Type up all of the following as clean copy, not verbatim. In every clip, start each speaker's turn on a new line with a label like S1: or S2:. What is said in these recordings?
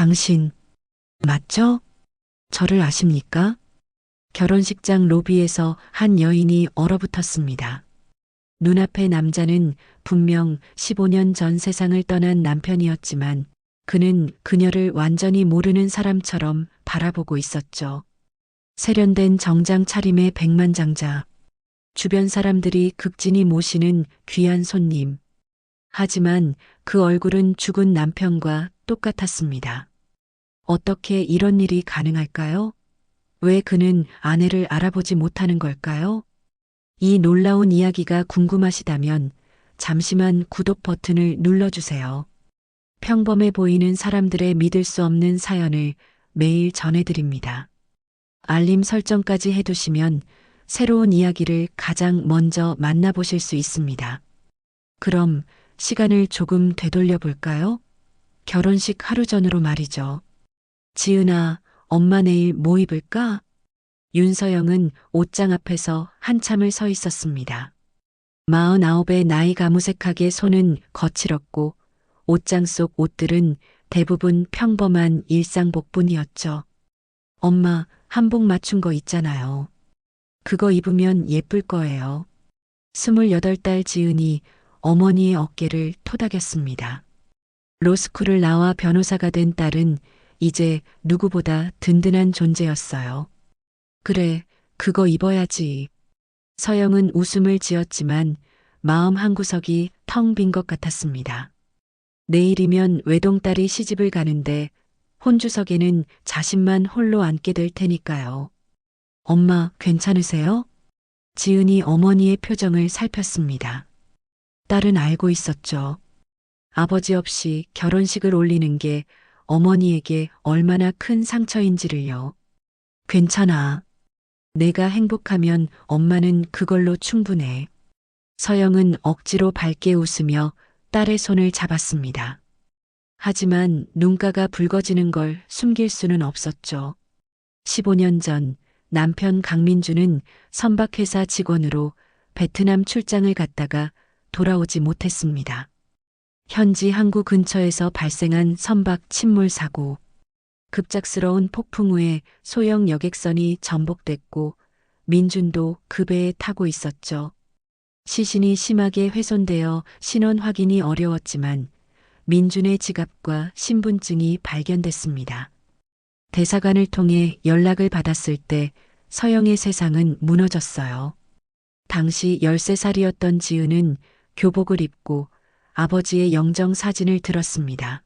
S1: 당신, 맞죠? 저를 아십니까? 결혼식장 로비에서 한 여인이 얼어붙었습니다. 눈앞의 남자는 분명 15년 전 세상을 떠난 남편이었지만 그는 그녀를 완전히 모르는 사람처럼 바라보고 있었죠. 세련된 정장 차림의 백만장자, 주변 사람들이 극진히 모시는 귀한 손님. 하지만 그 얼굴은 죽은 남편과 똑같았습니다. 어떻게 이런 일이 가능할까요? 왜 그는 아내를 알아보지 못하는 걸까요? 이 놀라운 이야기가 궁금하시다면 잠시만 구독 버튼을 눌러주세요. 평범해 보이는 사람들의 믿을 수 없는 사연을 매일 전해드립니다. 알림 설정까지 해두시면 새로운 이야기를 가장 먼저 만나보실 수 있습니다. 그럼 시간을 조금 되돌려 볼까요? 결혼식 하루 전으로 말이죠. 지은아, 엄마 내일 뭐 입을까? 윤서영은 옷장 앞에서 한참을 서 있었습니다. 49의 나이가 무색하게 손은 거칠었고 옷장 속 옷들은 대부분 평범한 일상복뿐이었죠. 엄마, 한복 맞춘 거 있잖아요. 그거 입으면 예쁠 거예요. 28달 지은이 어머니의 어깨를 토닥였습니다. 로스쿨을 나와 변호사가 된 딸은 이제 누구보다 든든한 존재였어요. 그래, 그거 입어야지. 서영은 웃음을 지었지만 마음 한구석이 텅 빈 것 같았습니다. 내일이면 외동딸이 시집을 가는데 혼주석에는 자신만 홀로 앉게 될 테니까요. 엄마, 괜찮으세요? 지은이 어머니의 표정을 살폈습니다. 딸은 알고 있었죠. 아버지 없이 결혼식을 올리는 게 어머니에게 얼마나 큰 상처인지를요. 괜찮아. 내가 행복하면 엄마는 그걸로 충분해. 서영은 억지로 밝게 웃으며 딸의 손을 잡았습니다. 하지만 눈가가 붉어지는 걸 숨길 수는 없었죠. 15년 전 남편 강민주는 선박회사 직원으로 베트남 출장을 갔다가 돌아오지 못했습니다. 현지 항구 근처에서 발생한 선박 침몰 사고, 급작스러운 폭풍 후에 소형 여객선이 전복됐고 민준도 그 배에 타고 있었죠. 시신이 심하게 훼손되어 신원 확인이 어려웠지만 민준의 지갑과 신분증이 발견됐습니다. 대사관을 통해 연락을 받았을 때 서영의 세상은 무너졌어요. 당시 13살이었던 지은은 교복을 입고 아버지의 영정 사진을 들었습니다.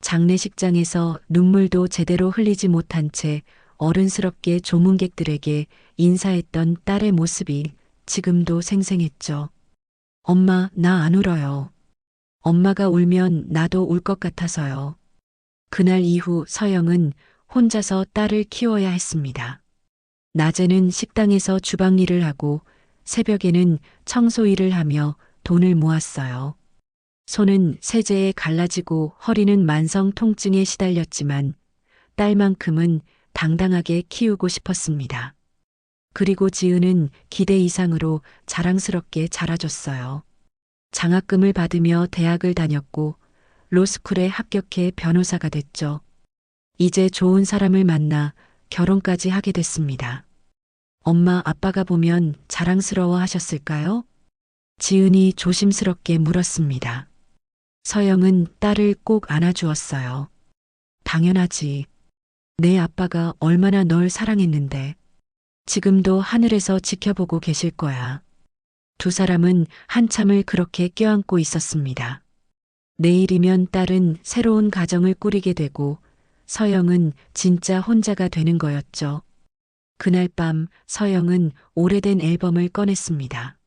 S1: 장례식장에서 눈물도 제대로 흘리지 못한 채 어른스럽게 조문객들에게 인사했던 딸의 모습이 지금도 생생했죠. 엄마, 나 안 울어요. 엄마가 울면 나도 울 것 같아서요. 그날 이후 서영은 혼자서 딸을 키워야 했습니다. 낮에는 식당에서 주방 일을 하고 새벽에는 청소 일을 하며 돈을 모았어요. 손은 세제에 갈라지고 허리는 만성 통증에 시달렸지만 딸만큼은 당당하게 키우고 싶었습니다. 그리고 지은은 기대 이상으로 자랑스럽게 자라줬어요. 장학금을 받으며 대학을 다녔고 로스쿨에 합격해 변호사가 됐죠. 이제 좋은 사람을 만나 결혼까지 하게 됐습니다. 엄마, 아빠가 보면 자랑스러워 하셨을까요? 지은이 조심스럽게 물었습니다. 서영은 딸을 꼭 안아주었어요. 당연하지. 내 아빠가 얼마나 널 사랑했는데 지금도 하늘에서 지켜보고 계실 거야. 두 사람은 한참을 그렇게 껴안고 있었습니다. 내일이면 딸은 새로운 가정을 꾸리게 되고 서영은 진짜 혼자가 되는 거였죠. 그날 밤 서영은 오래된 앨범을 꺼냈습니다.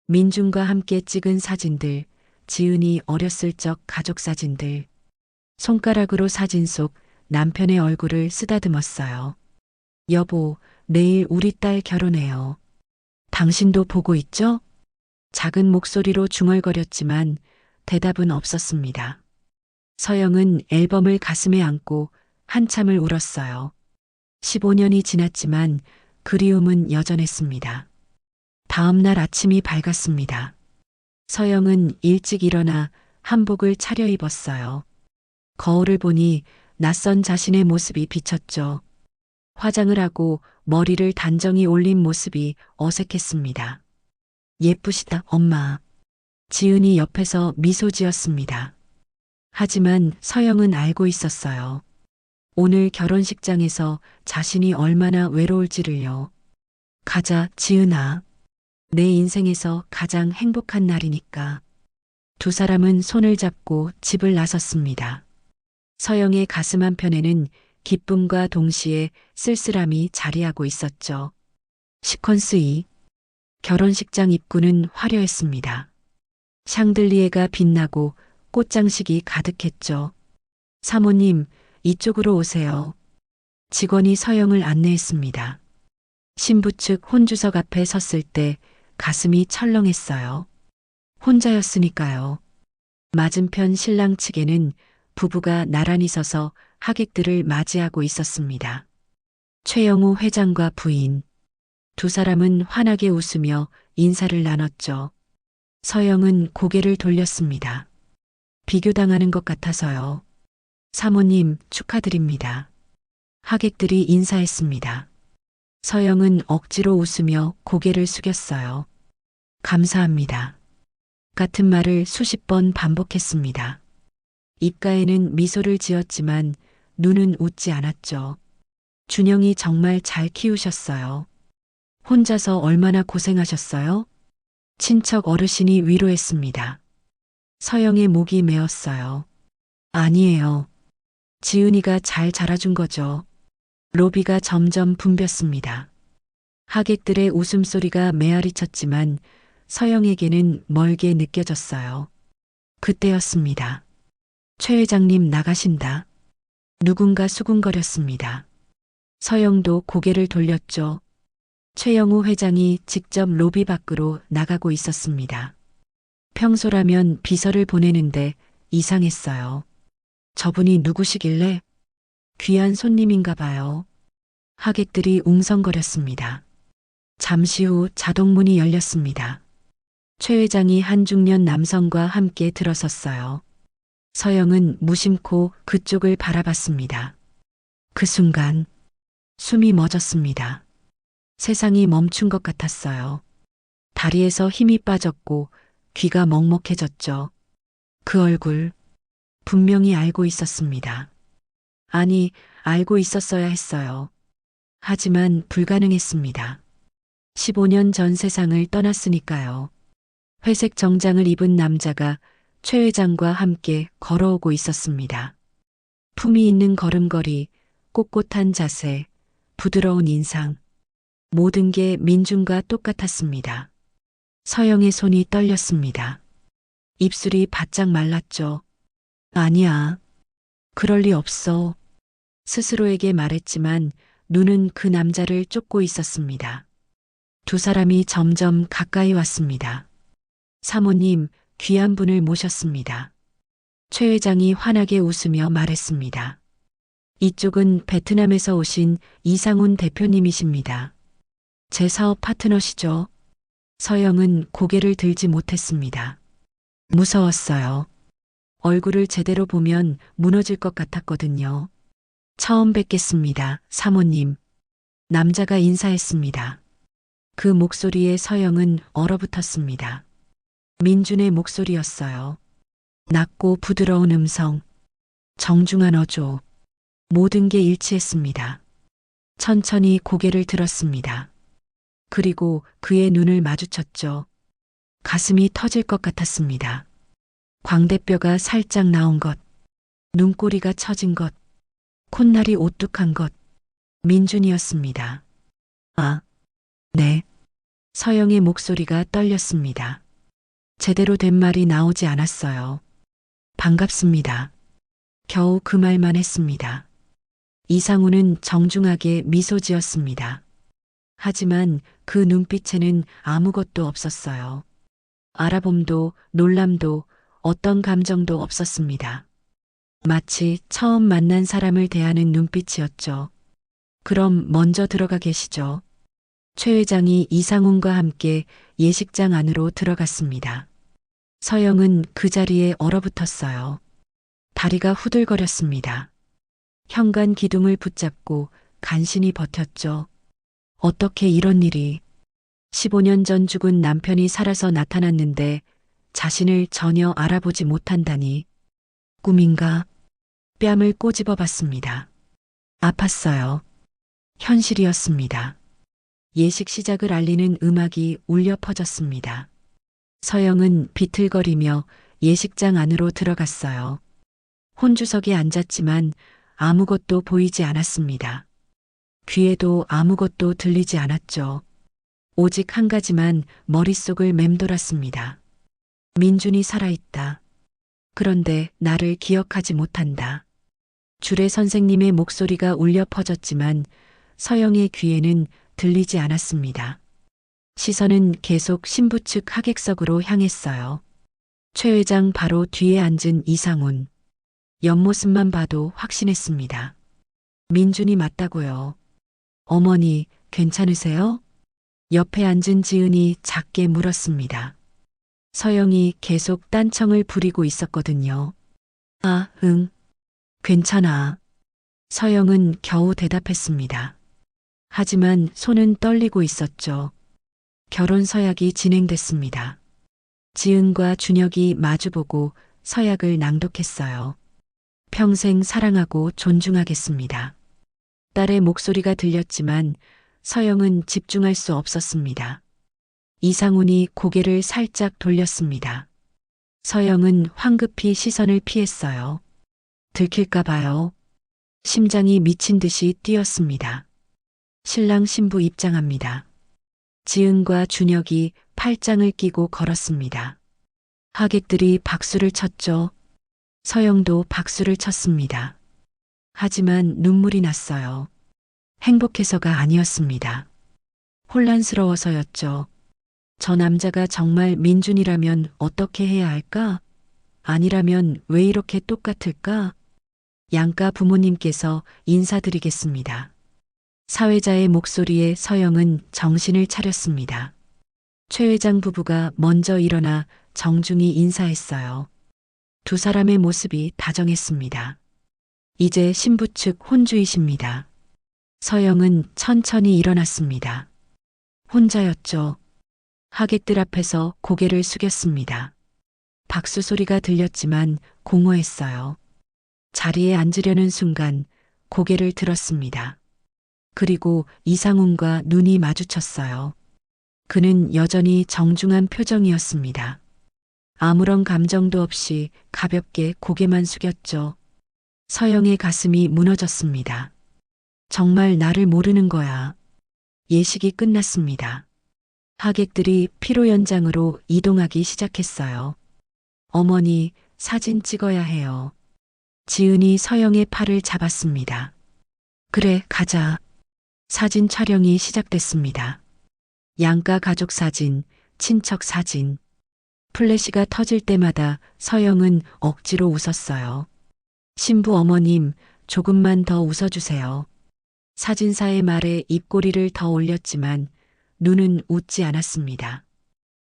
S1: 민준과 함께 찍은 사진들, 지은이 어렸을 적 가족 사진들, 손가락으로 사진 속 남편의 얼굴을 쓰다듬었어요. 여보, 내일 우리 딸 결혼해요. 당신도 보고 있죠? 작은 목소리로 중얼거렸지만 대답은 없었습니다. 서영은 앨범을 가슴에 안고 한참을 울었어요. 15년이 지났지만 그리움은 여전했습니다. 다음 날 아침이 밝았습니다. 서영은 일찍 일어나 한복을 차려입었어요. 거울을 보니 낯선 자신의 모습이 비쳤죠. 화장을 하고 머리를 단정히 올린 모습이 어색했습니다. 예쁘시다, 엄마. 지은이 옆에서 미소 지었습니다. 하지만 서영은 알고 있었어요. 오늘 결혼식장에서 자신이 얼마나 외로울지를요. 가자, 지은아. 내 인생에서 가장 행복한 날이니까. 두 사람은 손을 잡고 집을 나섰습니다. 서영의 가슴 한편에는 기쁨과 동시에 쓸쓸함이 자리하고 있었죠. 시퀀스 2. 결혼식장 입구는 화려했습니다. 샹들리에가 빛나고 꽃장식이 가득했죠. 사모님, 이쪽으로 오세요. 직원이 서영을 안내했습니다. 신부 측 혼주석 앞에 섰을 때 가슴이 철렁했어요. 혼자였으니까요. 맞은편 신랑 측에는 부부가 나란히 서서 하객들을 맞이하고 있었습니다. 최영우 회장과 부인. 두 사람은 환하게 웃으며 인사를 나눴죠. 서영은 고개를 돌렸습니다. 비교당하는 것 같아서요. 사모님, 축하드립니다. 하객들이 인사했습니다. 서영은 억지로 웃으며 고개를 숙였어요. 감사합니다. 같은 말을 수십 번 반복했습니다. 입가에는 미소를 지었지만 눈은 웃지 않았죠. 준영이 정말 잘 키우셨어요. 혼자서 얼마나 고생하셨어요? 친척 어르신이 위로했습니다. 서영의 목이 메었어요. 아니에요. 지은이가 잘 자라준 거죠. 로비가 점점 붐볐습니다. 하객들의 웃음소리가 메아리 쳤지만 서영에게는 멀게 느껴졌어요. 그때였습니다. 최 회장님 나가신다. 누군가 수군거렸습니다. 서영도 고개를 돌렸죠. 최영우 회장이 직접 로비 밖으로 나가고 있었습니다. 평소라면 비서를 보내는데 이상했어요. 저분이 누구시길래? 귀한 손님인가 봐요. 하객들이 웅성거렸습니다. 잠시 후 자동문이 열렸습니다. 최 회장이 한 중년 남성과 함께 들어섰어요. 서영은 무심코 그쪽을 바라봤습니다. 그 순간 숨이 멎었습니다. 세상이 멈춘 것 같았어요. 다리에서 힘이 빠졌고 귀가 먹먹해졌죠. 그 얼굴 분명히 알고 있었습니다. 아니, 알고 있었어야 했어요. 하지만 불가능했습니다. 15년 전 세상을 떠났으니까요. 회색 정장을 입은 남자가 최 회장과 함께 걸어오고 있었습니다. 품위 있는 걸음걸이, 꼿꼿한 자세, 부드러운 인상. 모든 게 민중과 똑같았습니다. 서영의 손이 떨렸습니다. 입술이 바짝 말랐죠. 아니야. 그럴 리 없어. 스스로에게 말했지만 눈은 그 남자를 쫓고 있었습니다. 두 사람이 점점 가까이 왔습니다. 사모님, 귀한 분을 모셨습니다. 최 회장이 환하게 웃으며 말했습니다. 이쪽은 베트남에서 오신 이상훈 대표님이십니다. 제 사업 파트너시죠? 서영은 고개를 들지 못했습니다. 무서웠어요. 얼굴을 제대로 보면 무너질 것 같았거든요. 처음 뵙겠습니다, 사모님. 남자가 인사했습니다. 그 목소리에 서영은 얼어붙었습니다. 민준의 목소리였어요. 낮고 부드러운 음성. 정중한 어조. 모든 게 일치했습니다. 천천히 고개를 들었습니다. 그리고 그의 눈을 마주쳤죠. 가슴이 터질 것 같았습니다. 광대뼈가 살짝 나온 것, 눈꼬리가 처진 것, 콧날이 오뚝한 것, 민준이었습니다. 아, 네. 서영의 목소리가 떨렸습니다. 제대로 된 말이 나오지 않았어요. 반갑습니다. 겨우 그 말만 했습니다. 이상우는 정중하게 미소 지었습니다. 하지만 그 눈빛에는 아무것도 없었어요. 알아봄도 놀람도 어떤 감정도 없었습니다. 마치 처음 만난 사람을 대하는 눈빛이었죠. 그럼 먼저 들어가 계시죠. 최 회장이 이상훈과 함께 예식장 안으로 들어갔습니다. 서영은 그 자리에 얼어붙었어요. 다리가 후들거렸습니다. 현관 기둥을 붙잡고 간신히 버텼죠. 어떻게 이런 일이. 15년 전 죽은 남편이 살아서 나타났는데 자신을 전혀 알아보지 못한다니. 꿈인가? 뺨을 꼬집어 봤습니다. 아팠어요. 현실이었습니다. 예식 시작을 알리는 음악이 울려 퍼졌습니다. 서영은 비틀거리며 예식장 안으로 들어갔어요. 혼주석에 앉았지만 아무것도 보이지 않았습니다. 귀에도 아무것도 들리지 않았죠. 오직 한 가지만 머릿속을 맴돌았습니다. 민준이 살아있다. 그런데 나를 기억하지 못한다. 주례 선생님의 목소리가 울려 퍼졌지만 서영의 귀에는 들리지 않았습니다. 시선은 계속 신부 측 하객석으로 향했어요. 최 회장 바로 뒤에 앉은 이상훈. 옆모습만 봐도 확신했습니다. 민준이 맞다고요. 어머니, 괜찮으세요? 옆에 앉은 지은이 작게 물었습니다. 서영이 계속 딴청을 부리고 있었거든요. 아, 응. 괜찮아. 서영은 겨우 대답했습니다. 하지만 손은 떨리고 있었죠. 결혼 서약이 진행됐습니다. 지은과 준혁이 마주보고 서약을 낭독했어요. 평생 사랑하고 존중하겠습니다. 딸의 목소리가 들렸지만 서영은 집중할 수 없었습니다. 이상훈이 고개를 살짝 돌렸습니다. 서영은 황급히 시선을 피했어요. 들킬까 봐요. 심장이 미친 듯이 뛰었습니다. 신랑 신부 입장합니다. 지은과 준혁이 팔짱을 끼고 걸었습니다. 하객들이 박수를 쳤죠. 서영도 박수를 쳤습니다. 하지만 눈물이 났어요. 행복해서가 아니었습니다. 혼란스러워서였죠. 저 남자가 정말 민준이라면 어떻게 해야 할까? 아니라면 왜 이렇게 똑같을까? 양가 부모님께서 인사드리겠습니다. 사회자의 목소리에 서영은 정신을 차렸습니다. 최 회장 부부가 먼저 일어나 정중히 인사했어요. 두 사람의 모습이 다정했습니다. 이제 신부 측 혼주이십니다. 서영은 천천히 일어났습니다. 혼자였죠. 하객들 앞에서 고개를 숙였습니다. 박수 소리가 들렸지만 공허했어요. 자리에 앉으려는 순간 고개를 들었습니다. 그리고 이상훈과 눈이 마주쳤어요. 그는 여전히 정중한 표정이었습니다. 아무런 감정도 없이 가볍게 고개만 숙였죠. 서영의 가슴이 무너졌습니다. 정말 나를 모르는 거야. 예식이 끝났습니다. 하객들이 피로 연장으로 이동하기 시작했어요. 어머니, 사진 찍어야 해요. 지은이 서영의 팔을 잡았습니다. 그래, 가자. 사진 촬영이 시작됐습니다. 양가 가족 사진, 친척 사진. 플래시가 터질 때마다 서영은 억지로 웃었어요. 신부 어머님, 조금만 더 웃어주세요. 사진사의 말에 입꼬리를 더 올렸지만 눈은 웃지 않았습니다.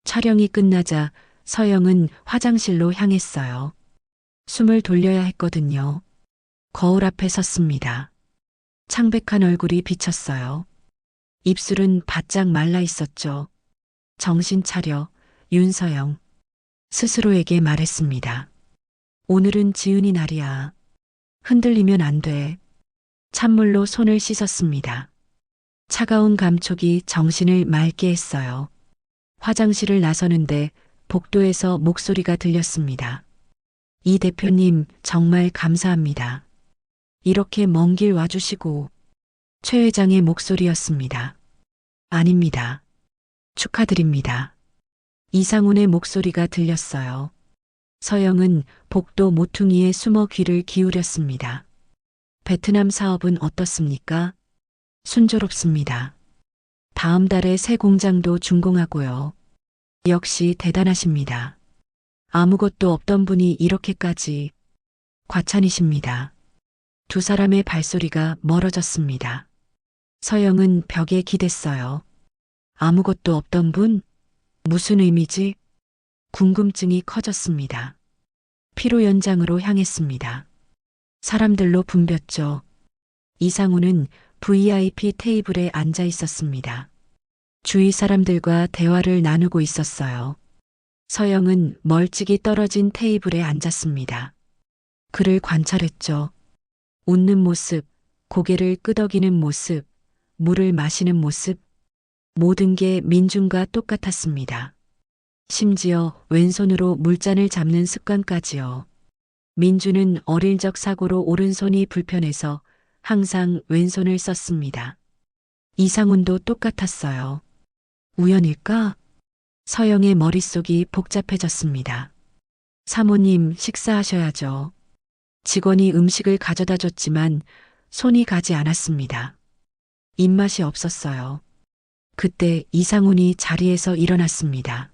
S1: 촬영이 끝나자 서영은 화장실로 향했어요. 숨을 돌려야 했거든요. 거울 앞에 섰습니다. 창백한 얼굴이 비쳤어요. 입술은 바짝 말라 있었죠. 정신 차려, 윤서영. 스스로에게 말했습니다. 오늘은 지은이 날이야. 흔들리면 안 돼. 찬물로 손을 씻었습니다. 차가운 감촉이 정신을 맑게 했어요. 화장실을 나서는데 복도에서 목소리가 들렸습니다. 이 대표님 정말 감사합니다. 이렇게 먼 길 와주시고. 최 회장의 목소리였습니다. 아닙니다. 축하드립니다. 이상훈의 목소리가 들렸어요. 서영은 복도 모퉁이에 숨어 귀를 기울였습니다. 베트남 사업은 어떻습니까? 순조롭습니다. 다음 달에 새 공장도 준공하고요. 역시 대단하십니다. 아무것도 없던 분이 이렇게까지. 과찬이십니다. 두 사람의 발소리가 멀어졌습니다. 서영은 벽에 기댔어요. 아무것도 없던 분? 무슨 의미지? 궁금증이 커졌습니다. 피로 연장으로 향했습니다. 사람들로 붐볐죠. 이상우는 VIP 테이블에 앉아 있었습니다. 주위 사람들과 대화를 나누고 있었어요. 서영은 멀찍이 떨어진 테이블에 앉았습니다. 그를 관찰했죠. 웃는 모습, 고개를 끄덕이는 모습, 물을 마시는 모습, 모든 게 민준과 똑같았습니다. 심지어 왼손으로 물잔을 잡는 습관까지요. 민준은 어릴 적 사고로 오른손이 불편해서 항상 왼손을 썼습니다. 이상훈도 똑같았어요. 우연일까? 서영의 머릿속이 복잡해졌습니다. 사모님 식사하셔야죠. 직원이 음식을 가져다 줬지만 손이 가지 않았습니다. 입맛이 없었어요. 그때 이상훈이 자리에서 일어났습니다.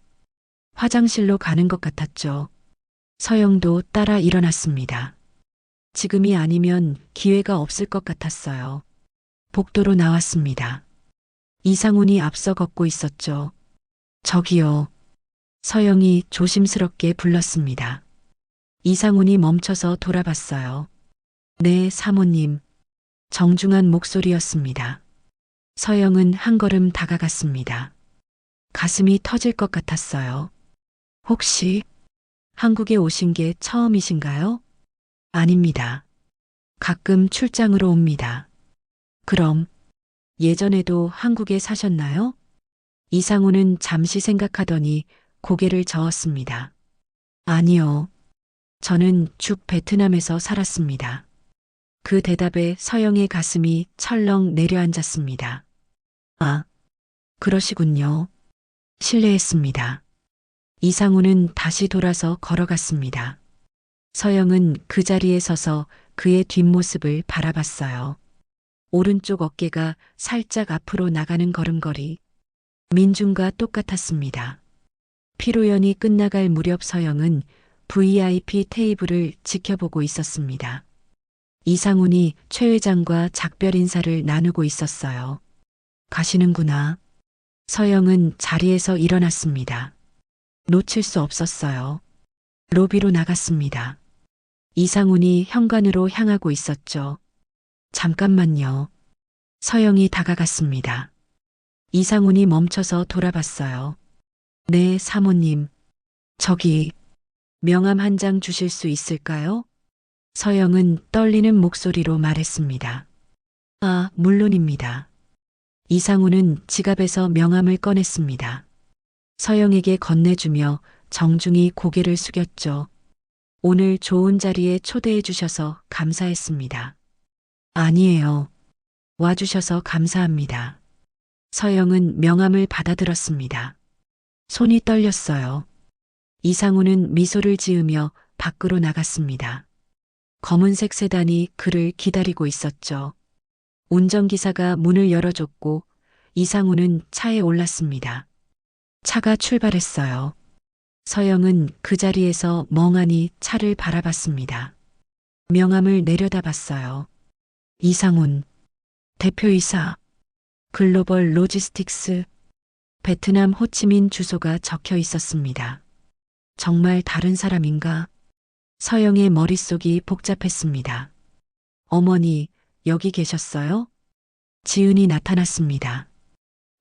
S1: 화장실로 가는 것 같았죠. 서영도 따라 일어났습니다. 지금이 아니면 기회가 없을 것 같았어요. 복도로 나왔습니다. 이상훈이 앞서 걷고 있었죠. 저기요. 서영이 조심스럽게 불렀습니다. 이상훈이 멈춰서 돌아봤어요. 네, 사모님. 정중한 목소리였습니다. 서영은 한 걸음 다가갔습니다. 가슴이 터질 것 같았어요. 혹시 한국에 오신 게 처음이신가요? 아닙니다. 가끔 출장으로 옵니다. 그럼 예전에도 한국에 사셨나요? 이상우는 잠시 생각하더니 고개를 저었습니다. 아니요. 저는 죽 베트남에서 살았습니다. 그 대답에 서영의 가슴이 철렁 내려앉았습니다. 아, 그러시군요. 실례했습니다. 이상우는 다시 돌아서 걸어갔습니다. 서영은 그 자리에 서서 그의 뒷모습을 바라봤어요. 오른쪽 어깨가 살짝 앞으로 나가는 걸음걸이. 민준과 똑같았습니다. 피로연이 끝나갈 무렵 서영은 VIP 테이블을 지켜보고 있었습니다. 이상훈이 최 회장과 작별 인사를 나누고 있었어요. 가시는구나. 서영은 자리에서 일어났습니다. 놓칠 수 없었어요. 로비로 나갔습니다. 이상훈이 현관으로 향하고 있었죠. 잠깐만요. 서영이 다가갔습니다. 이상훈이 멈춰서 돌아봤어요. 네, 사모님. 저기, 명함 한 장 주실 수 있을까요? 서영은 떨리는 목소리로 말했습니다. 아, 물론입니다. 이상훈은 지갑에서 명함을 꺼냈습니다. 서영에게 건네주며 정중히 고개를 숙였죠. 오늘 좋은 자리에 초대해 주셔서 감사했습니다. 아니에요. 와주셔서 감사합니다. 서영은 명함을 받아들었습니다. 손이 떨렸어요. 이상우는 미소를 지으며 밖으로 나갔습니다. 검은색 세단이 그를 기다리고 있었죠. 운전기사가 문을 열어줬고 이상우는 차에 올랐습니다. 차가 출발했어요. 서영은 그 자리에서 멍하니 차를 바라봤습니다. 명함을 내려다봤어요. 이상훈, 대표이사, 글로벌 로지스틱스, 베트남 호치민 주소가 적혀 있었습니다. 정말 다른 사람인가? 서영의 머릿속이 복잡했습니다. 어머니, 여기 계셨어요? 지은이 나타났습니다.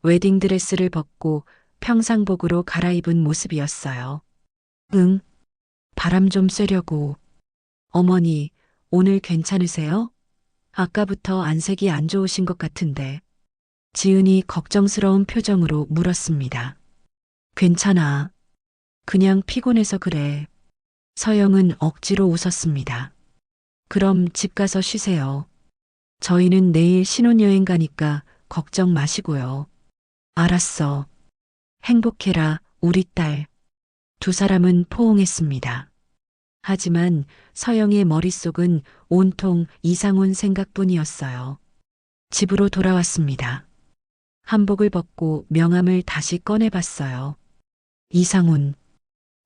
S1: 웨딩드레스를 벗고 평상복으로 갈아입은 모습이었어요. 응, 바람 좀 쐬려고. 어머니, 오늘 괜찮으세요? 아까부터 안색이 안 좋으신 것 같은데. 지은이 걱정스러운 표정으로 물었습니다. 괜찮아. 그냥 피곤해서 그래. 서영은 억지로 웃었습니다. 그럼 집 가서 쉬세요. 저희는 내일 신혼여행 가니까 걱정 마시고요. 알았어. 행복해라, 우리 딸. 두 사람은 포옹했습니다. 하지만 서영의 머릿속은 온통 이상훈 생각뿐이었어요. 집으로 돌아왔습니다. 한복을 벗고 명함을 다시 꺼내봤어요. 이상훈.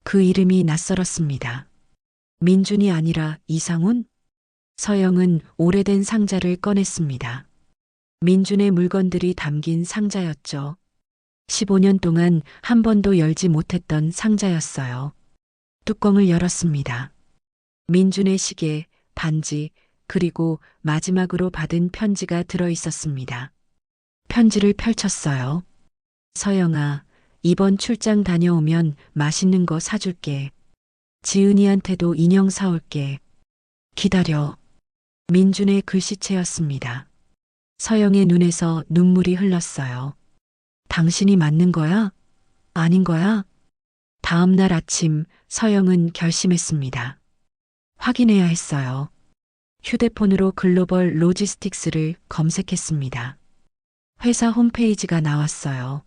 S1: 그 이름이 낯설었습니다. 민준이 아니라 이상훈? 서영은 오래된 상자를 꺼냈습니다. 민준의 물건들이 담긴 상자였죠. 15년 동안 한 번도 열지 못했던 상자였어요. 뚜껑을 열었습니다. 민준의 시계, 반지, 그리고 마지막으로 받은 편지가 들어 있었습니다. 편지를 펼쳤어요. 서영아, 이번 출장 다녀오면 맛있는 거 사줄게. 지은이한테도 인형 사올게. 기다려. 민준의 글씨체였습니다. 서영의 눈에서 눈물이 흘렀어요. 당신이 맞는 거야? 아닌 거야? 다음 날 아침 서영은 결심했습니다. 확인해야 했어요. 휴대폰으로 글로벌 로지스틱스를 검색했습니다. 회사 홈페이지가 나왔어요.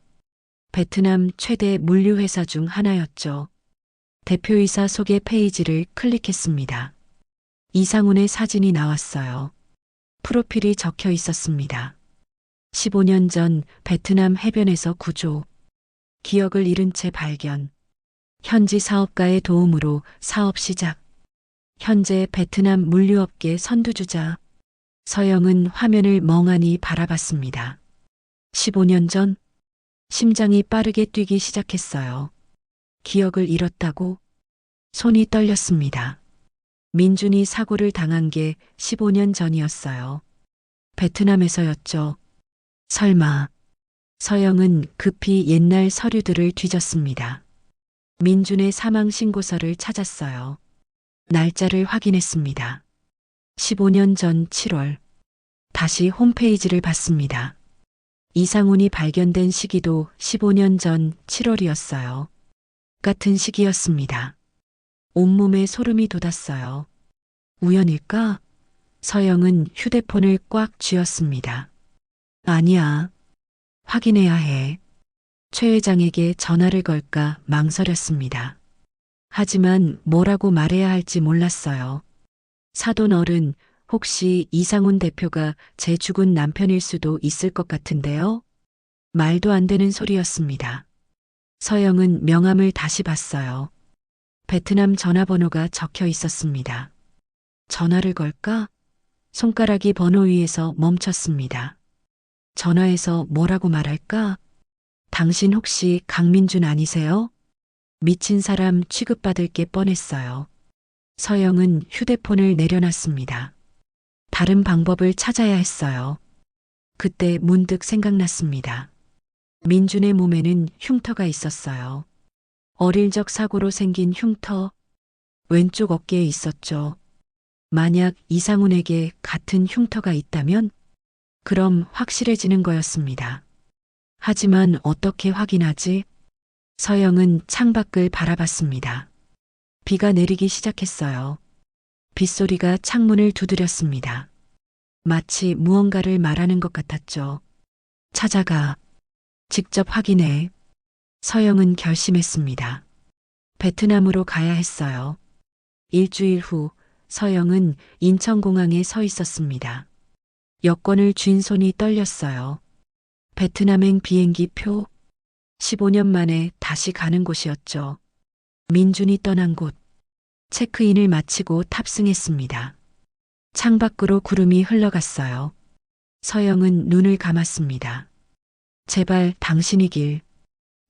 S1: 베트남 최대 물류회사 중 하나였죠. 대표이사 소개 페이지를 클릭했습니다. 이상훈의 사진이 나왔어요. 프로필이 적혀 있었습니다. 15년 전 베트남 해변에서 구조. 기억을 잃은 채 발견. 현지 사업가의 도움으로 사업 시작. 현재 베트남 물류업계 선두주자. 서영은 화면을 멍하니 바라봤습니다. 15년 전 심장이 빠르게 뛰기 시작했어요. 기억을 잃었다고? 손이 떨렸습니다. 민준이 사고를 당한 게 15년 전이었어요. 베트남에서였죠. 설마. 서영은 급히 옛날 서류들을 뒤졌습니다. 민준의 사망 신고서를 찾았어요. 날짜를 확인했습니다. 15년 전 7월. 다시 홈페이지를 봤습니다. 이상훈이 발견된 시기도 15년 전 7월이었어요. 같은 시기였습니다. 온몸에 소름이 돋았어요. 우연일까? 서영은 휴대폰을 꽉 쥐었습니다. 아니야. 확인해야 해. 최 회장에게 전화를 걸까 망설였습니다. 하지만 뭐라고 말해야 할지 몰랐어요. 사돈 어른, 혹시 이상훈 대표가 제 죽은 남편일 수도 있을 것 같은데요? 말도 안 되는 소리였습니다. 서영은 명함을 다시 봤어요. 베트남 전화번호가 적혀 있었습니다. 전화를 걸까? 손가락이 번호 위에서 멈췄습니다. 전화해서 뭐라고 말할까? 당신 혹시 강민준 아니세요? 미친 사람 취급받을 게 뻔했어요. 서영은 휴대폰을 내려놨습니다. 다른 방법을 찾아야 했어요. 그때 문득 생각났습니다. 민준의 몸에는 흉터가 있었어요. 어릴 적 사고로 생긴 흉터, 왼쪽 어깨에 있었죠. 만약 이상훈에게 같은 흉터가 있다면, 그럼 확실해지는 거였습니다. 하지만 어떻게 확인하지? 서영은 창밖을 바라봤습니다. 비가 내리기 시작했어요. 빗소리가 창문을 두드렸습니다. 마치 무언가를 말하는 것 같았죠. 찾아가. 직접 확인해. 서영은 결심했습니다. 베트남으로 가야 했어요. 일주일 후 서영은 인천공항에 서 있었습니다. 여권을 쥔 손이 떨렸어요. 베트남행 비행기 표. 15년 만에 다시 가는 곳이었죠. 민준이 떠난 곳. 체크인을 마치고 탑승했습니다. 창밖으로 구름이 흘러갔어요. 서영은 눈을 감았습니다. 제발 당신이길.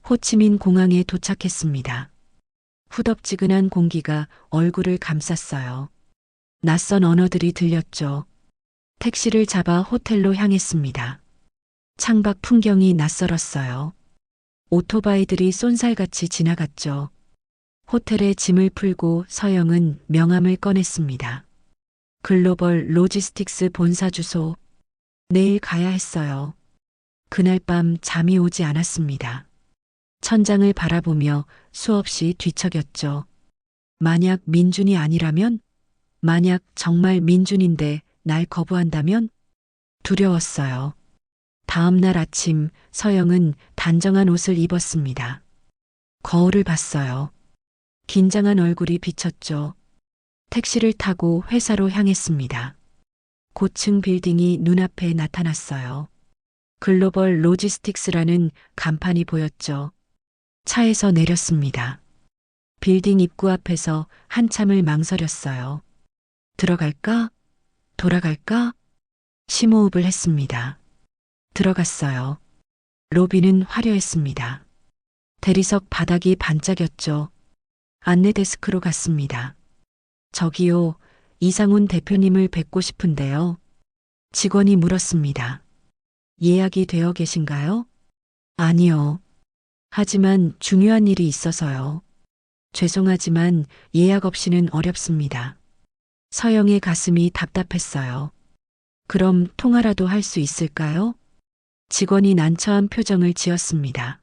S1: 호치민 공항에 도착했습니다. 후덥지근한 공기가 얼굴을 감쌌어요. 낯선 언어들이 들렸죠. 택시를 잡아 호텔로 향했습니다. 창밖 풍경이 낯설었어요. 오토바이들이 쏜살같이 지나갔죠. 호텔에 짐을 풀고 서영은 명함을 꺼냈습니다. 글로벌 로지스틱스 본사 주소. 내일 가야 했어요. 그날 밤 잠이 오지 않았습니다. 천장을 바라보며 수없이 뒤척였죠. 만약 민준이 아니라면? 만약 정말 민준인데 날 거부한다면? 두려웠어요. 다음 날 아침 서영은 단정한 옷을 입었습니다. 거울을 봤어요. 긴장한 얼굴이 비쳤죠. 택시를 타고 회사로 향했습니다. 고층 빌딩이 눈앞에 나타났어요. 글로벌 로지스틱스라는 간판이 보였죠. 차에서 내렸습니다. 빌딩 입구 앞에서 한참을 망설였어요. 들어갈까? 돌아갈까? 심호흡을 했습니다. 들어갔어요. 로비는 화려했습니다. 대리석 바닥이 반짝였죠. 안내 데스크로 갔습니다. 저기요, 이상훈 대표님을 뵙고 싶은데요. 직원이 물었습니다. 예약이 되어 계신가요? 아니요. 하지만 중요한 일이 있어서요. 죄송하지만 예약 없이는 어렵습니다. 서영의 가슴이 답답했어요. 그럼 통화라도 할 수 있을까요? 직원이 난처한 표정을 지었습니다.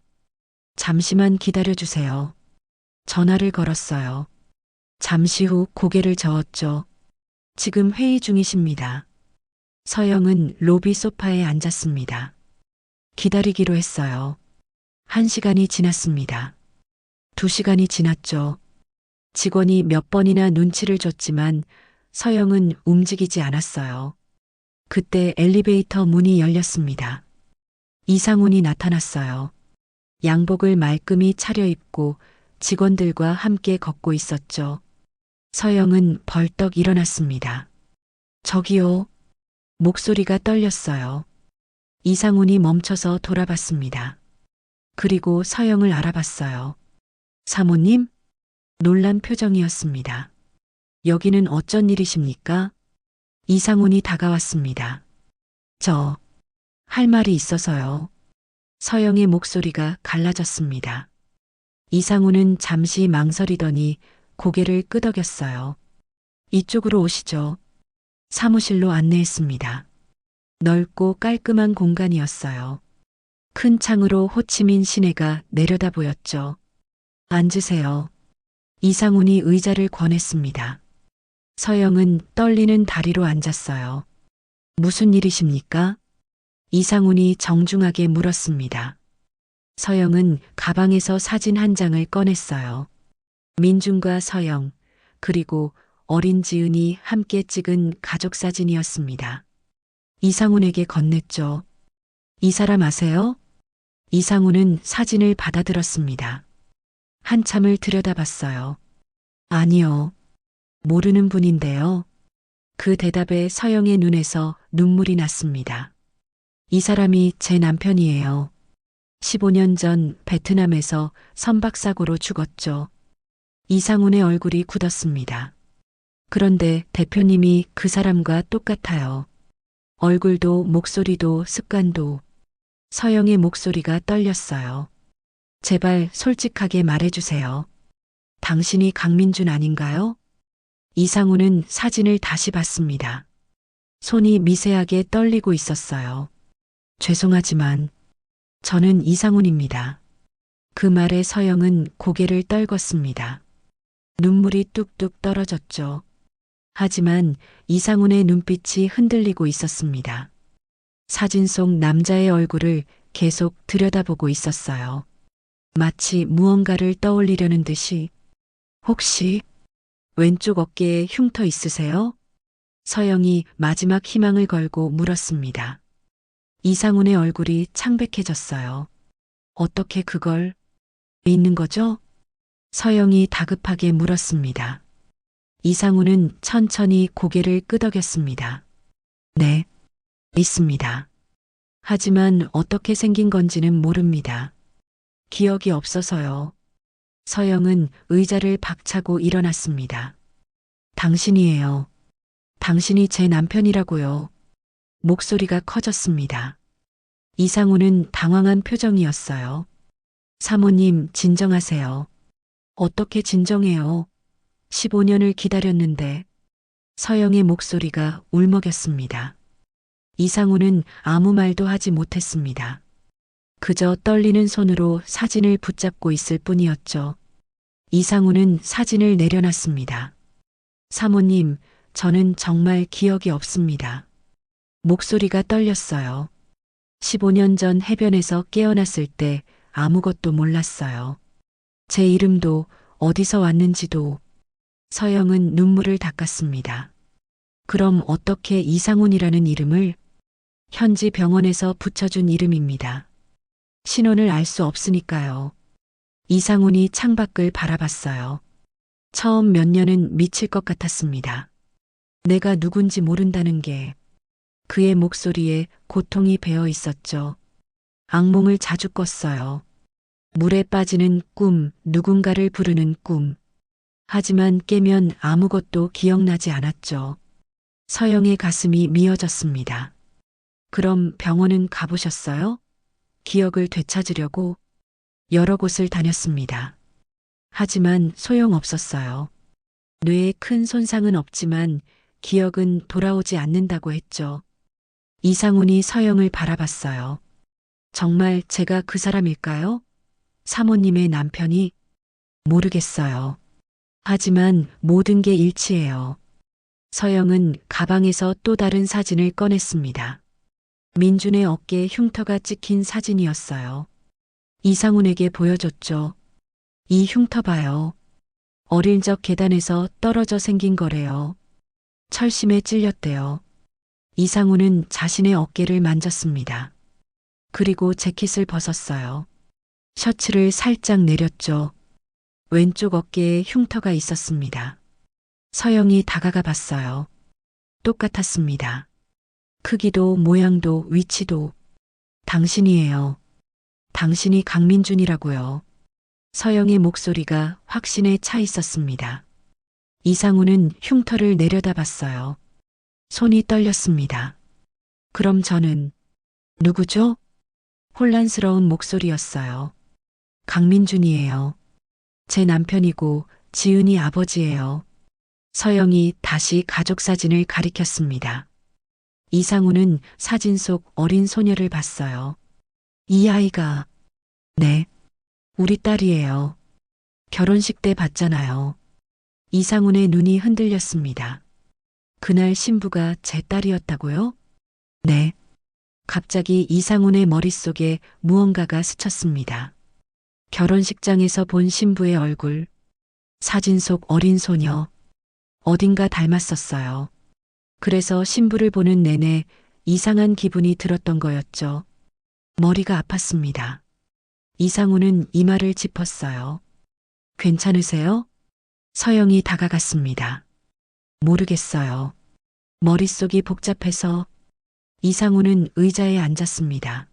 S1: 잠시만 기다려주세요. 전화를 걸었어요. 잠시 후 고개를 저었죠. 지금 회의 중이십니다. 서영은 로비 소파에 앉았습니다. 기다리기로 했어요. 1시간이 지났습니다. 2시간이 지났죠. 직원이 몇 번이나 눈치를 줬지만 서영은 움직이지 않았어요. 그때 엘리베이터 문이 열렸습니다. 이상훈이 나타났어요. 양복을 말끔히 차려입고 직원들과 함께 걷고 있었죠. 서영은 벌떡 일어났습니다. 저기요. 목소리가 떨렸어요. 이상훈이 멈춰서 돌아봤습니다. 그리고 서영을 알아봤어요. 사모님? 놀란 표정이었습니다. 여기는 어쩐 일이십니까? 이상훈이 다가왔습니다. 할 말이 있어서요. 서영의 목소리가 갈라졌습니다. 이상훈은 잠시 망설이더니 고개를 끄덕였어요. 이쪽으로 오시죠. 사무실로 안내했습니다. 넓고 깔끔한 공간이었어요. 큰 창으로 호치민 시내가 내려다 보였죠. 앉으세요. 이상훈이 의자를 권했습니다. 서영은 떨리는 다리로 앉았어요. 무슨 일이십니까? 이상훈이 정중하게 물었습니다. 서영은 가방에서 사진 한 장을 꺼냈어요. 민준과 서영, 그리고 어린 지은이 함께 찍은 가족 사진이었습니다. 이상훈에게 건넸죠. 이 사람 아세요? 이상훈은 사진을 받아들었습니다. 한참을 들여다봤어요. 아니요. 모르는 분인데요. 그 대답에 서영의 눈에서 눈물이 났습니다. 이 사람이 제 남편이에요. 15년 전 베트남에서 선박사고로 죽었죠. 이상훈의 얼굴이 굳었습니다. 그런데 대표님이 그 사람과 똑같아요. 얼굴도 목소리도 습관도. 서영의 목소리가 떨렸어요. 제발 솔직하게 말해주세요. 당신이 강민준 아닌가요? 이상훈은 사진을 다시 봤습니다. 손이 미세하게 떨리고 있었어요. 죄송하지만 저는 이상훈입니다. 그 말에 서영은 고개를 떨궜습니다. 눈물이 뚝뚝 떨어졌죠. 하지만 이상훈의 눈빛이 흔들리고 있었습니다. 사진 속 남자의 얼굴을 계속 들여다보고 있었어요. 마치 무언가를 떠올리려는 듯이. 혹시 왼쪽 어깨에 흉터 있으세요? 서영이 마지막 희망을 걸고 물었습니다. 이상훈의 얼굴이 창백해졌어요. 어떻게 그걸 있는 거죠? 서영이 다급하게 물었습니다. 이상훈은 천천히 고개를 끄덕였습니다. 네, 있습니다. 하지만 어떻게 생긴 건지는 모릅니다. 기억이 없어서요. 서영은 의자를 박차고 일어났습니다. 당신이에요. 당신이 제 남편이라고요. 목소리가 커졌습니다. 이상훈은 당황한 표정이었어요. 사모님, 진정하세요. 어떻게 진정해요? 15년을 기다렸는데. 서영의 목소리가 울먹였습니다. 이상훈은 아무 말도 하지 못했습니다. 그저 떨리는 손으로 사진을 붙잡고 있을 뿐이었죠. 이상훈은 사진을 내려놨습니다. 사모님, 저는 정말 기억이 없습니다. 목소리가 떨렸어요. 15년 전 해변에서 깨어났을 때 아무것도 몰랐어요. 제 이름도 어디서 왔는지도. 서영은 눈물을 닦았습니다. 그럼 어떻게 이상훈이라는 이름을? 현지 병원에서 붙여준 이름입니다. 신원을 알 수 없으니까요. 이상훈이 창밖을 바라봤어요. 처음 몇 년은 미칠 것 같았습니다. 내가 누군지 모른다는 게. 그의 목소리에 고통이 배어 있었죠. 악몽을 자주 꿨어요. 물에 빠지는 꿈, 누군가를 부르는 꿈. 하지만 깨면 아무것도 기억나지 않았죠. 서영의 가슴이 미어졌습니다. 그럼 병원은 가보셨어요? 기억을 되찾으려고 여러 곳을 다녔습니다. 하지만 소용없었어요. 뇌에 큰 손상은 없지만 기억은 돌아오지 않는다고 했죠. 이상훈이 서영을 바라봤어요. 정말 제가 그 사람일까요? 사모님의 남편이? 모르겠어요. 하지만 모든 게 일치해요. 서영은 가방에서 또 다른 사진을 꺼냈습니다. 민준의 어깨에 흉터가 찍힌 사진이었어요. 이상훈에게 보여줬죠. 이 흉터 봐요. 어릴 적 계단에서 떨어져 생긴 거래요. 철심에 찔렸대요. 이상훈은 자신의 어깨를 만졌습니다. 그리고 재킷을 벗었어요. 셔츠를 살짝 내렸죠. 왼쪽 어깨에 흉터가 있었습니다. 서영이 다가가 봤어요. 똑같았습니다. 크기도 모양도 위치도. 당신이에요. 당신이 강민준이라고요. 서영의 목소리가 확신에 차 있었습니다. 이상훈은 흉터를 내려다봤어요. 손이 떨렸습니다. 그럼 저는 누구죠? 혼란스러운 목소리였어요. 강민준이에요. 제 남편이고 지은이 아버지예요. 서영이 다시 가족 사진을 가리켰습니다. 이상훈은 사진 속 어린 소녀를 봤어요. 이 아이가, 네, 우리 딸이에요. 결혼식 때 봤잖아요. 이상훈의 눈이 흔들렸습니다. 그날 신부가 제 딸이었다고요? 네. 갑자기 이상훈의 머릿속에 무언가가 스쳤습니다. 결혼식장에서 본 신부의 얼굴, 사진 속 어린 소녀, 어딘가 닮았었어요. 그래서 신부를 보는 내내 이상한 기분이 들었던 거였죠. 머리가 아팠습니다. 이상훈은 이마를 짚었어요. 괜찮으세요? 서영이 다가갔습니다. 모르겠어요. 머릿속이 복잡해서. 이상훈은 의자에 앉았습니다.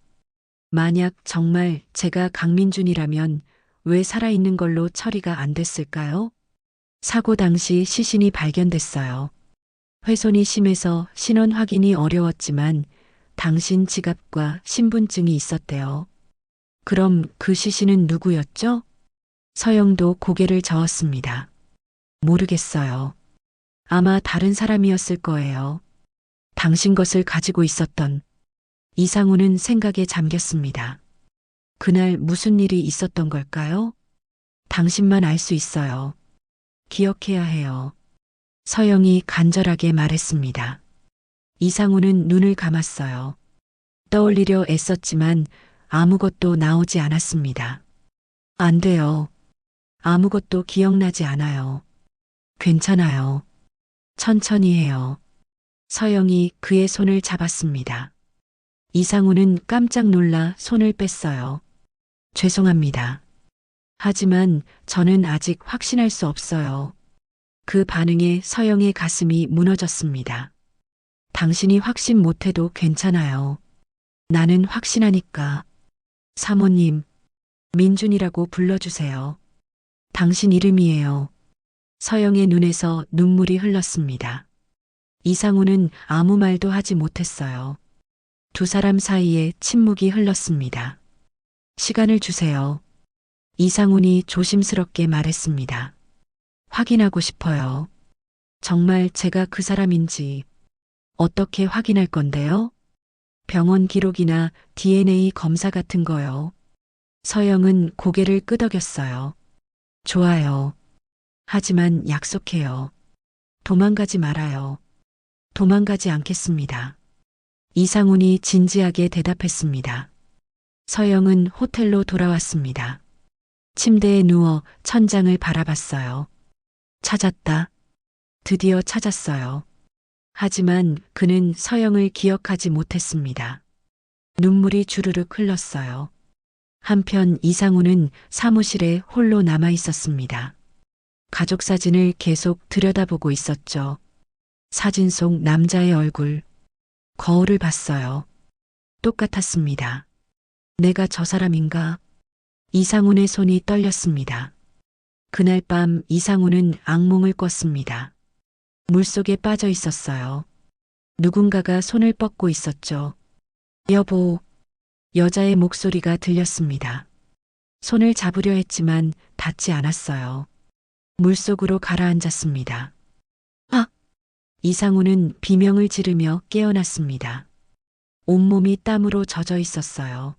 S1: 만약 정말 제가 강민준이라면 왜 살아있는 걸로 처리가 안 됐을까요? 사고 당시 시신이 발견됐어요. 훼손이 심해서 신원 확인이 어려웠지만 당신 지갑과 신분증이 있었대요. 그럼 그 시신은 누구였죠? 서영도 고개를 저었습니다. 모르겠어요. 아마 다른 사람이었을 거예요. 당신 것을 가지고 있었던. 이상훈은 생각에 잠겼습니다. 그날 무슨 일이 있었던 걸까요? 당신만 알 수 있어요. 기억해야 해요. 서영이 간절하게 말했습니다. 이상훈은 눈을 감았어요. 떠올리려 애썼지만 아무것도 나오지 않았습니다. 안 돼요. 아무것도 기억나지 않아요. 괜찮아요. 천천히 해요. 서영이 그의 손을 잡았습니다. 이상훈은 깜짝 놀라 손을 뺐어요. 죄송합니다. 하지만 저는 아직 확신할 수 없어요. 그 반응에 서영의 가슴이 무너졌습니다. 당신이 확신 못해도 괜찮아요. 나는 확신하니까. 사모님, 민준이라고 불러주세요. 당신 이름이에요. 서영의 눈에서 눈물이 흘렀습니다. 이상훈은 아무 말도 하지 못했어요. 두 사람 사이에 침묵이 흘렀습니다. 시간을 주세요. 이상훈이 조심스럽게 말했습니다. 확인하고 싶어요. 정말 제가 그 사람인지. 어떻게 확인할 건데요? 병원 기록이나 DNA 검사 같은 거요. 서영은 고개를 끄덕였어요. 좋아요. 하지만 약속해요. 도망가지 말아요. 도망가지 않겠습니다. 이상훈이 진지하게 대답했습니다. 서영은 호텔로 돌아왔습니다. 침대에 누워 천장을 바라봤어요. 찾았다. 드디어 찾았어요. 하지만 그는 서영을 기억하지 못했습니다. 눈물이 주르륵 흘렀어요. 한편 이상훈은 사무실에 홀로 남아 있었습니다. 가족 사진을 계속 들여다보고 있었죠. 사진 속 남자의 얼굴, 거울을 봤어요. 똑같았습니다. 내가 저 사람인가? 이상훈의 손이 떨렸습니다. 그날 밤 이상우는 악몽을 꿨습니다. 물속에 빠져 있었어요. 누군가가 손을 뻗고 있었죠. 여보, 여자의 목소리가 들렸습니다. 손을 잡으려 했지만 닿지 않았어요. 물속으로 가라앉았습니다. 아! 이상우는 비명을 지르며 깨어났습니다. 온몸이 땀으로 젖어 있었어요.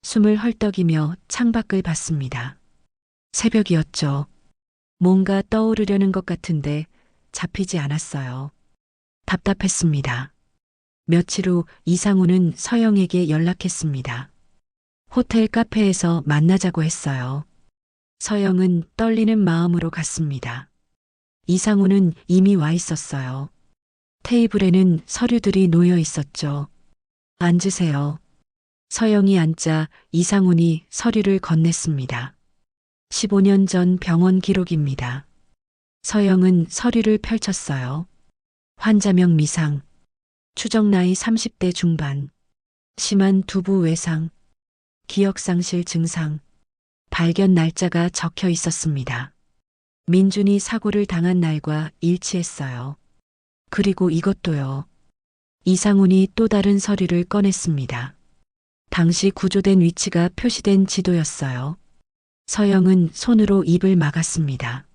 S1: 숨을 헐떡이며 창밖을 봤습니다. 새벽이었죠. 뭔가 떠오르려는 것 같은데 잡히지 않았어요. 답답했습니다. 며칠 후 이상우는 서영에게 연락했습니다. 호텔 카페에서 만나자고 했어요. 서영은 떨리는 마음으로 갔습니다. 이상우는 이미 와 있었어요. 테이블에는 서류들이 놓여 있었죠. 앉으세요. 서영이 앉자 이상훈이 서류를 건넸습니다. 15년 전 병원 기록입니다. 서영은 서류를 펼쳤어요. 환자명 미상, 추정 나이 30대 중반, 심한 두부 외상, 기억상실 증상, 발견 날짜가 적혀 있었습니다. 민준이 사고를 당한 날과 일치했어요. 그리고 이것도요. 이상훈이 또 다른 서류를 꺼냈습니다. 당시 구조된 위치가 표시된 지도였어요. 서영은 손으로 입을 막았습니다.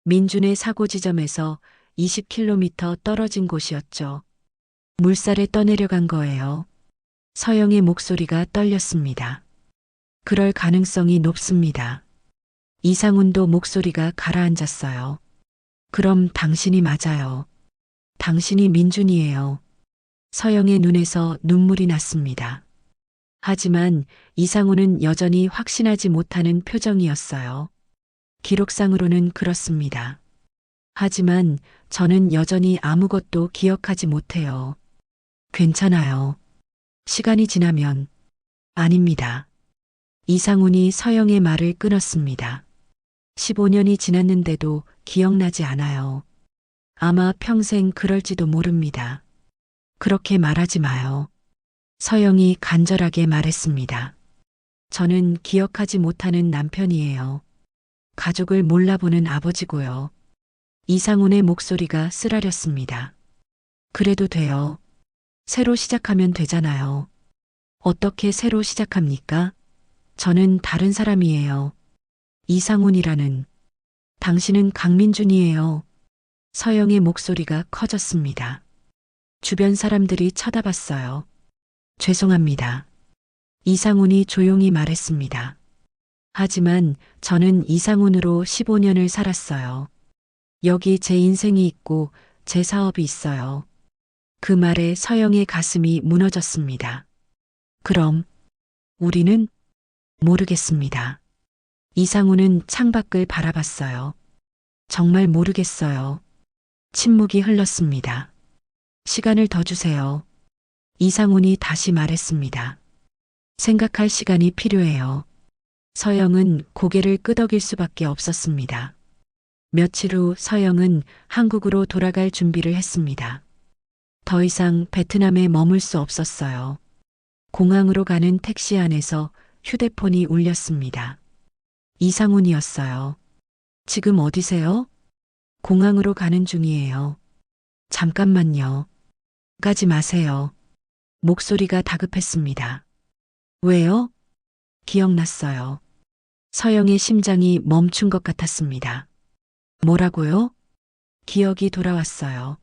S1: 민준의 사고 지점에서 20km 떨어진 곳이었죠. 물살에 떠내려간 거예요. 서영의 목소리가 떨렸습니다. 그럴 가능성이 높습니다. 이상훈도 목소리가 가라앉았어요. 그럼 당신이 맞아요. 당신이 민준이에요. 서영의 눈에서 눈물이 났습니다. 하지만 이상훈은 여전히 확신하지 못하는 표정이었어요. 기록상으로는 그렇습니다. 하지만 저는 여전히 아무것도 기억하지 못해요. 괜찮아요. 시간이 지나면 아닙니다. 이상훈이 서영의 말을 끊었습니다. 15년이 지났는데도 기억나지 않아요. 아마 평생 그럴지도 모릅니다. 그렇게 말하지 마요. 서영이 간절하게 말했습니다. 저는 기억하지 못하는 남편이에요. 가족을 몰라보는 아버지고요. 이상훈의 목소리가 쓰라렸습니다. 그래도 돼요. 새로 시작하면 되잖아요. 어떻게 새로 시작합니까? 저는 다른 사람이에요. 이상훈이라는. 당신은 강민준이에요. 서영의 목소리가 커졌습니다. 주변 사람들이 쳐다봤어요. 죄송합니다. 이상훈이 조용히 말했습니다. 하지만 저는 이상훈으로 15년을 살았어요. 여기 제 인생이 있고 제 사업이 있어요. 그 말에 서영의 가슴이 무너졌습니다. 그럼 우리는? 모르겠습니다. 이상훈은 창밖을 바라봤어요. 정말 모르겠어요. 침묵이 흘렀습니다. 시간을 더 주세요. 이상훈이 다시 말했습니다. 생각할 시간이 필요해요. 서영은 고개를 끄덕일 수밖에 없었습니다. 며칠 후 서영은 한국으로 돌아갈 준비를 했습니다. 더 이상 베트남에 머물 수 없었어요. 공항으로 가는 택시 안에서 휴대폰이 울렸습니다. 이상훈이었어요. 지금 어디세요? 공항으로 가는 중이에요. 잠깐만요. 가지 마세요. 목소리가 다급했습니다. 왜요? 기억났어요. 서영의 심장이 멈춘 것 같았습니다. 뭐라고요? 기억이 돌아왔어요.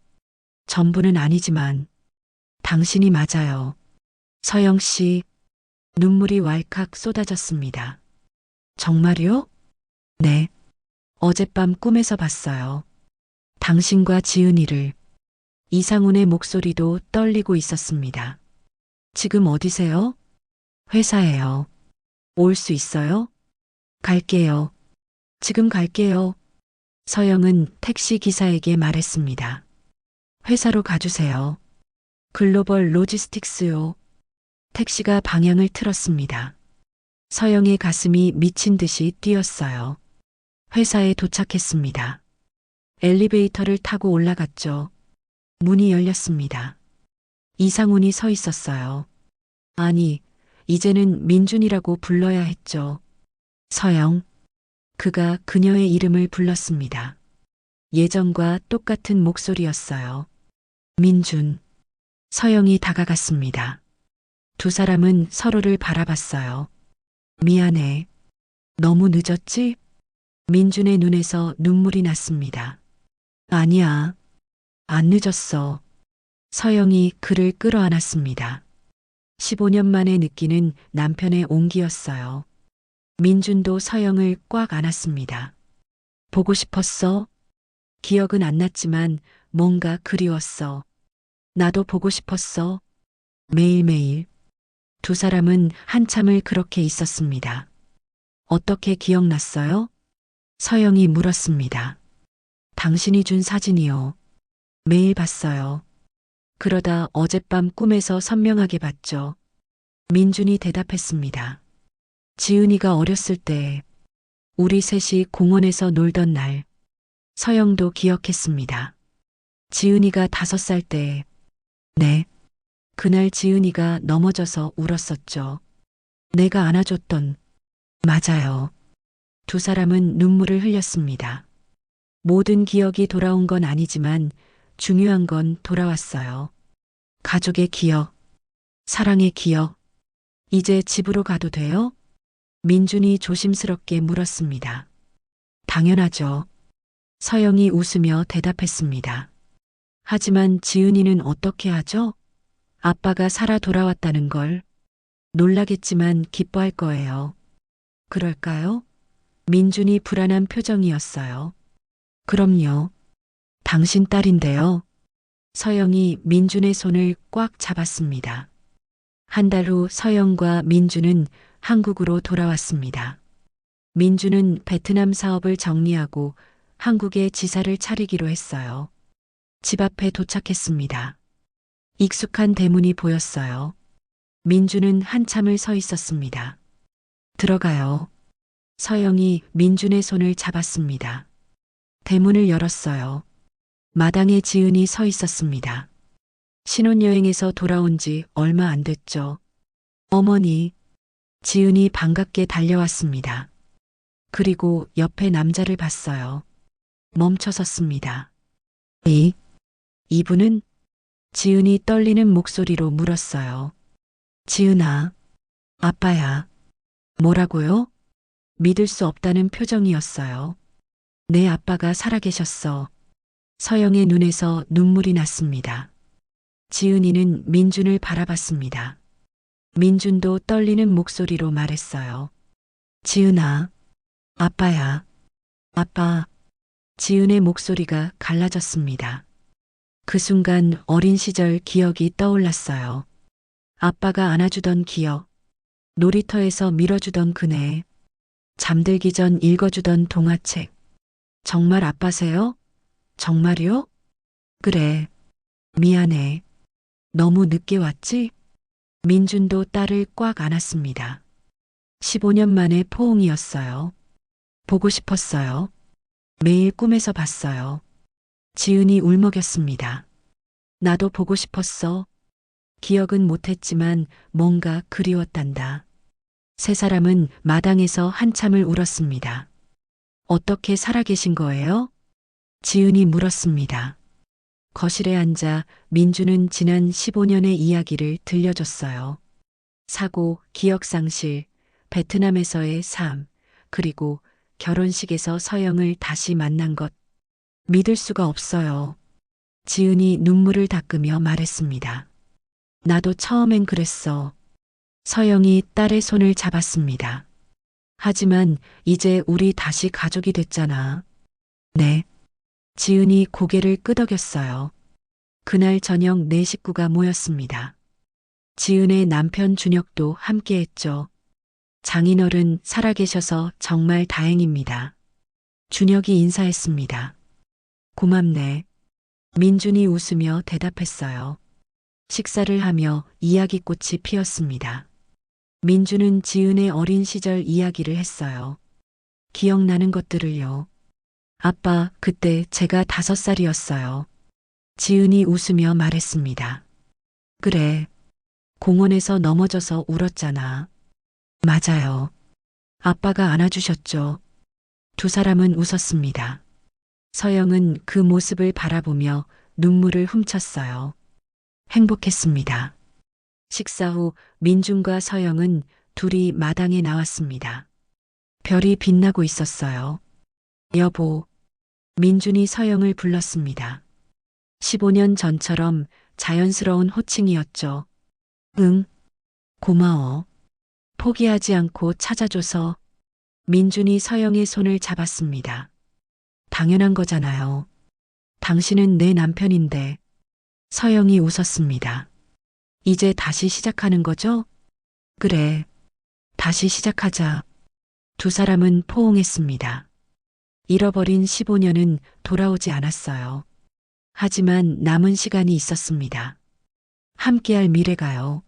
S1: 전부는 아니지만 당신이 맞아요. 서영 씨, 눈물이 왈칵 쏟아졌습니다. 정말요? 네. 어젯밤 꿈에서 봤어요. 당신과 지은이를. 이상훈의 목소리도 떨리고 있었습니다. 지금 어디세요? 회사에요. 올 수 있어요? 갈게요. 지금 갈게요. 서영은 택시 기사에게 말했습니다. 회사로 가주세요. 글로벌 로지스틱스요. 택시가 방향을 틀었습니다. 서영의 가슴이 미친 듯이 뛰었어요. 회사에 도착했습니다. 엘리베이터를 타고 올라갔죠. 문이 열렸습니다. 이상훈이 서 있었어요. 아니, 이제는 민준이라고 불러야 했죠. 서영, 그가 그녀의 이름을 불렀습니다. 예전과 똑같은 목소리였어요. 민준. 서영이 다가갔습니다. 두 사람은 서로를 바라봤어요. 미안해. 너무 늦었지? 민준의 눈에서 눈물이 났습니다. 아니야. 안 늦었어. 서영이 그를 끌어안았습니다. 15년 만에 느끼는 남편의 온기였어요. 민준도 서영을 꽉 안았습니다. 보고 싶었어? 기억은 안 났지만 뭔가 그리웠어. 나도 보고 싶었어. 매일매일. 두 사람은 한참을 그렇게 있었습니다. 어떻게 기억났어요? 서영이 물었습니다. 당신이 준 사진이요. 매일 봤어요. 그러다 어젯밤 꿈에서 선명하게 봤죠. 민준이 대답했습니다. 지은이가 어렸을 때 우리 셋이 공원에서 놀던 날 서영도 기억했습니다. 지은이가 5살 때 네. 그날 지은이가 넘어져서 울었었죠. 내가 안아줬던 맞아요. 두 사람은 눈물을 흘렸습니다. 모든 기억이 돌아온 건 아니지만 중요한 건 돌아왔어요. 가족의 기억, 사랑의 기억. 이제 집으로 가도 돼요? 민준이 조심스럽게 물었습니다. 당연하죠. 서영이 웃으며 대답했습니다. 하지만 지은이는 어떻게 하죠? 아빠가 살아 돌아왔다는 걸 놀라겠지만 기뻐할 거예요. 그럴까요? 민준이 불안한 표정이었어요. 그럼요. 당신 딸인데요. 서영이 민준의 손을 꽉 잡았습니다. 한 달 후 서영과 민준은 한국으로 돌아왔습니다. 민준은 베트남 사업을 정리하고 한국에 지사를 차리기로 했어요. 집 앞에 도착했습니다. 익숙한 대문이 보였어요. 민준은 한참을 서 있었습니다. 들어가요. 서영이 민준의 손을 잡았습니다. 대문을 열었어요. 마당에 지은이 서 있었습니다. 신혼여행에서 돌아온 지 얼마 안 됐죠. 어머니, 지은이 반갑게 달려왔습니다. 그리고 옆에 남자를 봤어요. 멈춰 섰습니다. 이분은? 지은이 떨리는 목소리로 물었어요. 지은아, 아빠야. 뭐라고요? 믿을 수 없다는 표정이었어요. 내 아빠가 살아계셨어. 서영의 눈에서 눈물이 났습니다. 지은이는 민준을 바라봤습니다. 민준도 떨리는 목소리로 말했어요. 지은아, 아빠야. 아빠. 지은의 목소리가 갈라졌습니다. 그 순간 어린 시절 기억이 떠올랐어요. 아빠가 안아주던 기억, 놀이터에서 밀어주던 그네, 잠들기 전 읽어주던 동화책. 정말 아빠세요? 정말이요? 그래. 미안해. 너무 늦게 왔지? 민준도 딸을 꽉 안았습니다. 15년 만에 포옹이었어요. 보고 싶었어요. 매일 꿈에서 봤어요. 지은이 울먹였습니다. 나도 보고 싶었어. 기억은 못했지만 뭔가 그리웠단다. 세 사람은 마당에서 한참을 울었습니다. 어떻게 살아계신 거예요? 지은이 물었습니다. 거실에 앉아 민주는 지난 15년의 이야기를 들려줬어요. 사고, 기억상실, 베트남에서의 삶, 그리고 결혼식에서 서영을 다시 만난 것. 믿을 수가 없어요. 지은이 눈물을 닦으며 말했습니다. 나도 처음엔 그랬어. 서영이 딸의 손을 잡았습니다. 하지만 이제 우리 다시 가족이 됐잖아. 네. 지은이 고개를 끄덕였어요. 그날 저녁 네 식구가 모였습니다. 지은의 남편 준혁도 함께했죠. 장인어른 살아계셔서 정말 다행입니다. 준혁이 인사했습니다. 고맙네. 민준이 웃으며 대답했어요. 식사를 하며 이야기꽃이 피었습니다. 민준은 지은의 어린 시절 이야기를 했어요. 기억나는 것들을요. 아빠, 그때 제가 5살이었어요. 지은이 웃으며 말했습니다. 그래. 공원에서 넘어져서 울었잖아. 맞아요. 아빠가 안아주셨죠. 두 사람은 웃었습니다. 서영은 그 모습을 바라보며 눈물을 훔쳤어요. 행복했습니다. 식사 후 민준과 서영은 둘이 마당에 나왔습니다. 별이 빛나고 있었어요. 여보, 민준이 서영을 불렀습니다. 15년 전처럼 자연스러운 호칭이었죠. 응, 고마워. 포기하지 않고 찾아줘서. 민준이 서영의 손을 잡았습니다. 당연한 거잖아요. 당신은 내 남편인데. 서영이 웃었습니다. 이제 다시 시작하는 거죠? 그래. 다시 시작하자. 두 사람은 포옹했습니다. 잃어버린 15년은 돌아오지 않았어요. 하지만 남은 시간이 있었습니다. 함께할 미래가요.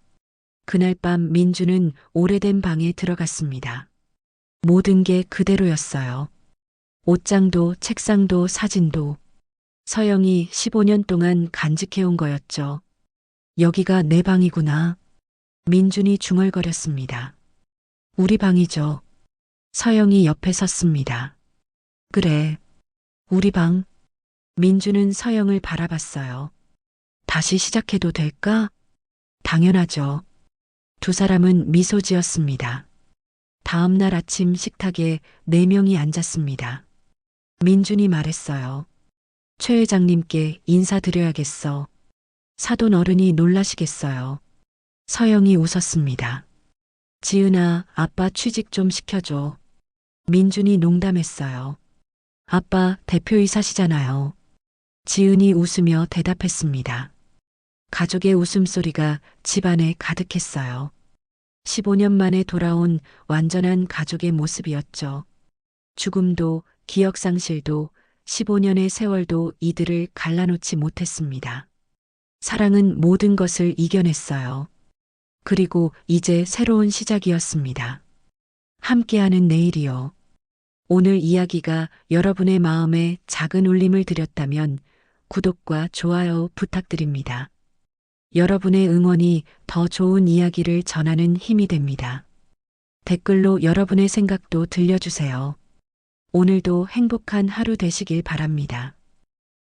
S1: 그날 밤 민주는 오래된 방에 들어갔습니다. 모든 게 그대로였어요. 옷장도 책상도 사진도. 서영이 15년 동안 간직해온 거였죠. 여기가 내 방이구나. 민준이 중얼거렸습니다. 우리 방이죠. 서영이 옆에 섰습니다. 그래, 우리 방. 민준은 서영을 바라봤어요. 다시 시작해도 될까? 당연하죠. 두 사람은 미소 지었습니다. 다음 날 아침 식탁에 네 명이 앉았습니다. 민준이 말했어요. 최 회장님께 인사드려야겠어. 사돈 어른이 놀라시겠어요. 서영이 웃었습니다. 지은아, 아빠 취직 좀 시켜줘. 민준이 농담했어요. 아빠 대표이사시잖아요. 지은이 웃으며 대답했습니다. 가족의 웃음소리가 집안에 가득했어요. 15년 만에 돌아온 완전한 가족의 모습이었죠. 죽음도 기억상실도 15년의 세월도 이들을 갈라놓지 못했습니다. 사랑은 모든 것을 이겨냈어요. 그리고 이제 새로운 시작이었습니다. 함께하는 내일이요. 오늘 이야기가 여러분의 마음에 작은 울림을 드렸다면 구독과 좋아요 부탁드립니다. 여러분의 응원이 더 좋은 이야기를 전하는 힘이 됩니다. 댓글로 여러분의 생각도 들려주세요. 오늘도 행복한 하루 되시길 바랍니다.